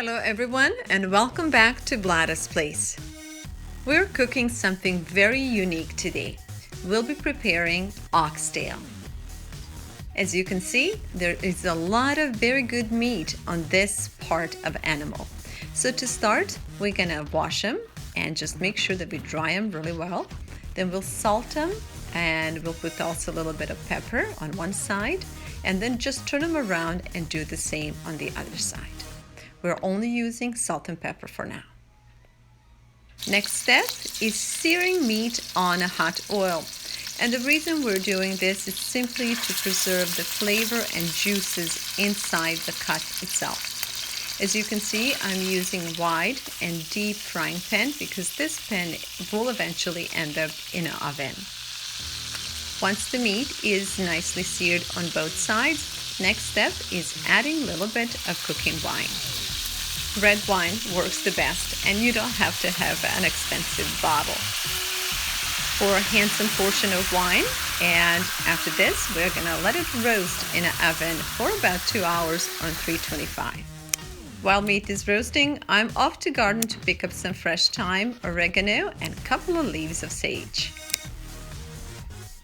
Hello everyone and welcome back to Blada's Place. We're cooking something very unique today. We'll be preparing oxtail. As you can see, there is a lot of very good meat on this part of animal. So to start, we're gonna wash them and just make sure that we dry them really well. Then we'll salt them and we'll put also a little bit of pepper on one side and then just turn them around and do the same on the other side. We're only using salt and pepper for now. Next step is searing meat on a hot oil. And the reason we're doing this is simply to preserve the flavor and juices inside the cut itself. As you can see, I'm using wide and deep frying pan because this pan will eventually end up in an oven. Once the meat is nicely seared on both sides, next step is adding a little bit of cooking wine. Red wine works the best, and you don't have to have an expensive bottle. Pour a handsome portion of wine, and after this, we're gonna let it roast in an oven for about 2 hours on 325. While meat is roasting, I'm off to garden to pick up some fresh thyme, oregano, and a couple of leaves of sage.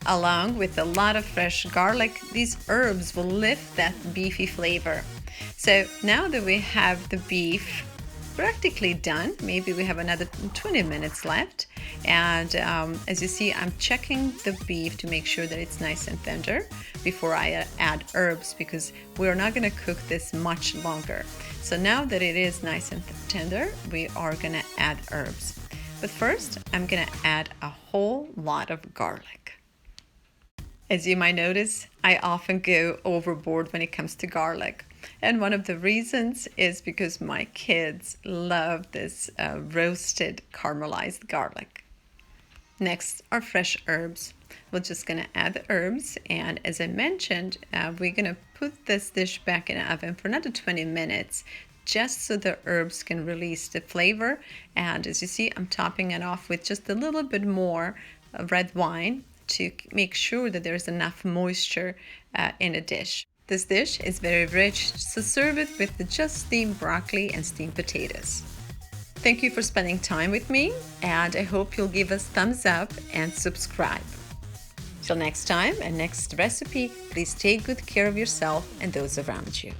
Along with a lot of fresh garlic, these herbs will lift that beefy flavor. So now that we have the beef practically done, maybe we have another 20 minutes left. And as you see, I'm checking the beef to make sure that it's nice and tender before I add herbs, because we're not going to cook this much longer. So now that it is nice and tender, we are going to add herbs. But first, I'm going to add a whole lot of garlic. As you might notice, I often go overboard when it comes to garlic. And one of the reasons is because my kids love this roasted caramelized garlic. Next are fresh herbs. We're just going to add the herbs, and as I mentioned, we're going to put this dish back in the oven for another 20 minutes just so the herbs can release the flavor. And as you see, I'm topping it off with just a little bit more red wine to make sure that there's enough moisture in a dish. This dish is very rich, so serve it with the just steamed broccoli and steamed potatoes. Thank you for spending time with me, and I hope you'll give us thumbs up and subscribe. Till next time and next recipe, please take good care of yourself and those around you.